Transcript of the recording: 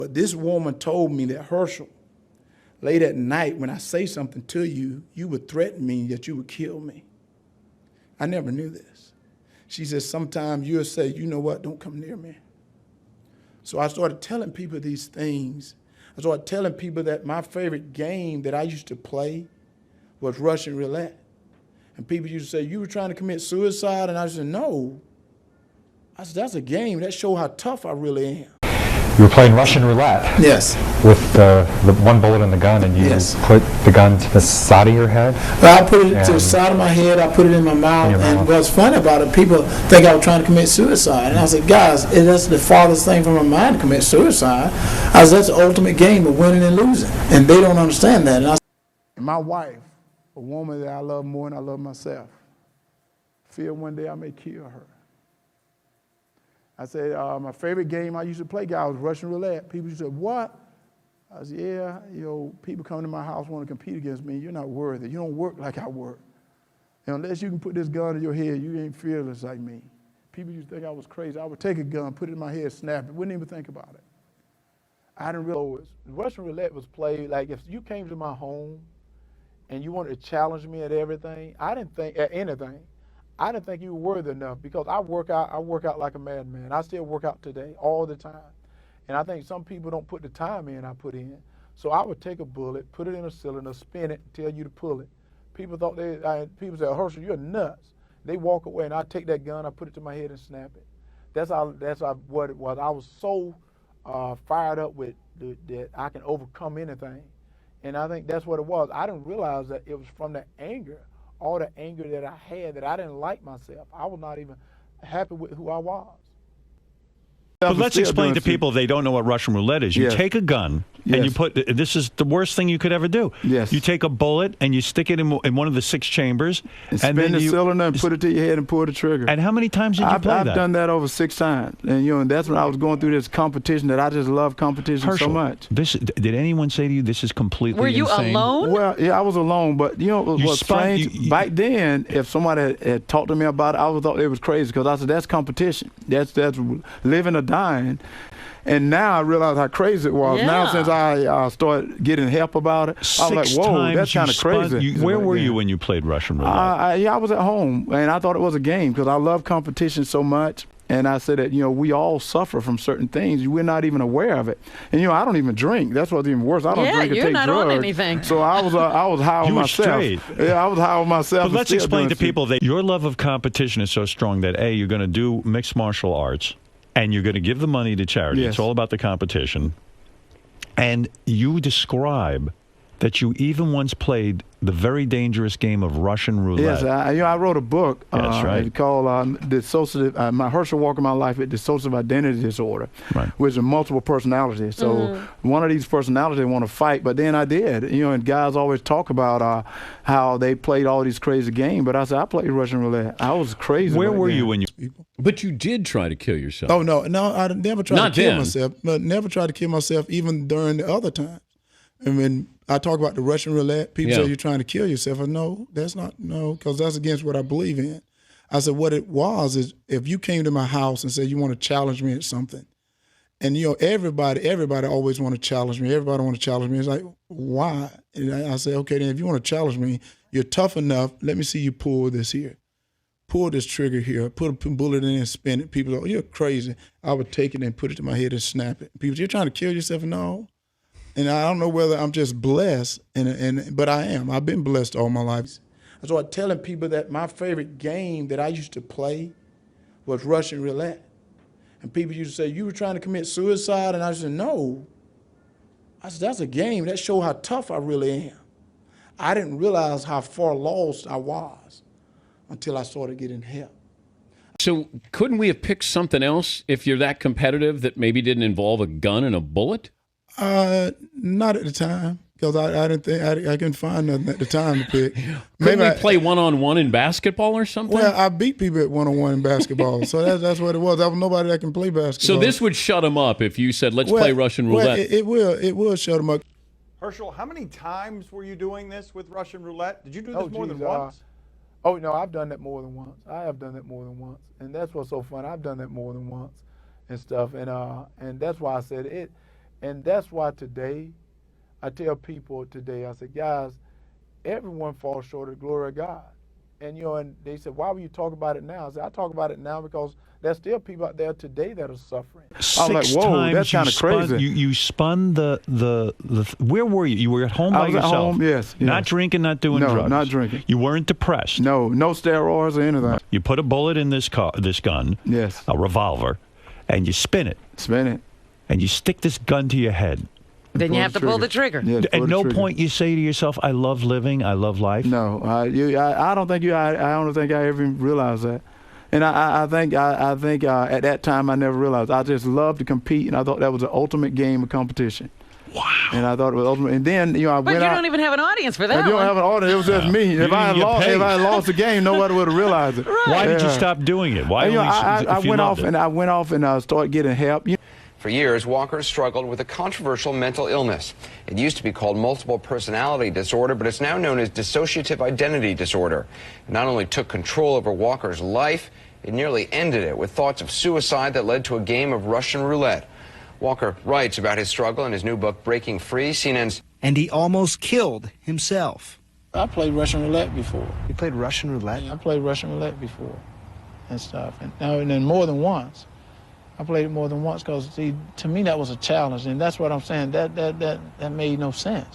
But this woman told me that, Herschel, late at night when I say something to you, you would threaten me that you would kill me. I never knew this. She said, sometimes you'll say, you know what, don't come near me. So I started telling people these things. I started telling people that my favorite game that I used to play was Russian roulette. And people used to say, you were trying to commit suicide? And I said, no. I said, that's a game. That shows how tough I really am. You were playing Russian roulette. Yes. With the one bullet in the gun, and you put the gun to the side of your head? Well, I put it to the side of my head, I put it in my mouth, and what's funny about it, people think I was trying to commit suicide. And I said, guys, that's the farthest thing from my mind to commit suicide. I said, that's the ultimate game of winning and losing. And they don't understand that. And my wife, a woman that I love more than I love myself, fear one day I may kill her. I said, my favorite game I used to play, guys, was Russian roulette. People used to say, what? I said, yeah, people come to my house want to compete against me. You're not worthy. You don't work like I work. And unless you can put this gun in your head, you ain't fearless like me. People used to think I was crazy. I would take a gun, put it in my head, snap it. Wouldn't even think about it. I didn't realize Russian roulette was played like if you came to my home and you wanted to challenge me at everything, I didn't think at anything. I didn't think you were worthy enough because I work out like a madman. I still work out today, all the time. And I think some people don't put the time in I put in. So I would take a bullet, put it in a cylinder, spin it, tell you to pull it. People said, Herschel, you're nuts. They walk away and I take that gun, I put it to my head and snap it. That's what it was. I was so fired up with that I can overcome anything. And I think that's what it was. I didn't realize that it was from the anger. All the anger that I had, that I didn't like myself. I was not even happy with who I was. But let's explain to people if they don't know what Russian roulette is. You take a gun and you put, this is the worst thing you could ever do. Yes. You take a bullet and you stick it in one of the 6 chambers. And spin the cylinder and put it to your head and pull the trigger. And how many times did you play that? I've done that over 6 times. And that's when I was going through this competition that I just love competition Herschel, so much. Did anyone say to you, this is completely insane? Were you alone? Well, yeah, I was alone. But, what's strange, back then, if somebody had talked to me about it, I would thought it was crazy because I said, that's competition. That's living or dying. And now I realize how crazy it was. Yeah. Now since I started getting help about it, I was like, whoa, that's kind of crazy. Where were you when you played Russian roulette? I was at home, and I thought it was a game because I love competition so much. And I said that, we all suffer from certain things. We're not even aware of it. And, I don't even drink. That's what's even worse. I don't drink or take drugs. Yeah, you're not on anything. So I was high on myself. Straight. Yeah, I was high on myself. But let's explain to people that your love of competition is so strong that, A, you're going to do mixed martial arts, and you're going to give the money to charity. Yes. It's all about the competition. And you describe that you even once played the very dangerous game of Russian roulette. Yes, I wrote a book called Dissociative, my Herschel Walker in My Life with Dissociative Identity Disorder, which is multiple personalities. So one of these personalities want to fight, but then I did. And guys always talk about how they played all these crazy games, but I said, I played Russian roulette. I was crazy. Where were you when you... But you did try to kill yourself. Oh, no, I never tried to kill myself, but never tried to kill myself even during the other times. I mean, I talk about the Russian roulette. People say you're trying to kill yourself. No, that's not, because that's against what I believe in. I said, what it was is if you came to my house and said you want to challenge me at something, and everybody always want to challenge me. Everybody want to challenge me. It's like, why? And I say, okay, then if you want to challenge me, you're tough enough. Let me see you pull this here. Pull this trigger here. Put a bullet in and spin it. People go, you're crazy. I would take it and put it to my head and snap it. People, you're trying to kill yourself? No. And I don't know whether I'm just blessed, but I am. I've been blessed all my life. I started telling people that my favorite game that I used to play was Russian roulette. And people used to say, you were trying to commit suicide? And I said, no. I said, that's a game. That shows how tough I really am. I didn't realize how far lost I was until I started getting help. So couldn't we have picked something else if you're that competitive that maybe didn't involve a gun and a bullet? Not at the time, because I didn't think I couldn't find nothing at the time to pick. Couldn't we play one-on-one in basketball or something? Well, I beat people at one-on-one in basketball, so that's what it was. There was nobody that can play basketball. So this would shut them up if you said, let's play Russian roulette. Well, it will shut them up. Herschel, how many times were you doing this with Russian roulette? Did you do this more than once? Oh, no, I've done that more than once. I have done that more than once, and that's what's so fun. I've done that more than once and stuff, and that's why I said it. And that's why today, I tell people today, I say, guys, everyone falls short of the glory of God. And, and they said, why would you talk about it now? I said, I talk about it now because there's still people out there today that are suffering. I'm like, whoa, that's kind of crazy. You spun the where were you? You were at home by yourself? I was at home, yes. Not drinking, not doing drugs? No, not drinking. You weren't depressed? No steroids or anything. You put a bullet in this gun, yes, a revolver, and you spin it. And you stick this gun to your head. Then you have to pull the trigger. Yeah, At no point you say to yourself, I love living, I love life? No, I don't think I ever realized that. And I think at that time I never realized. I just loved to compete, and I thought that was the ultimate game of competition. Wow. And I thought it was ultimate. And then, I went out. But you don't even have an audience for that. You don't have an audience. It was just me. If I had lost the game, nobody would have realized it. Right. Why did you stop doing it? Why? I went off and started getting help. For years, Walker struggled with a controversial mental illness. It used to be called multiple personality disorder, but it's now known as dissociative identity disorder. It not only took control over Walker's life, it nearly ended it with thoughts of suicide that led to a game of Russian roulette. Walker writes about his struggle in his new book, Breaking Free, CNN's. And he almost killed himself. I played Russian roulette before. You played Russian roulette? I played Russian roulette before and stuff. And then more than once. I played it more than once because, to me, that was a challenge. And that's what I'm saying. That made no sense.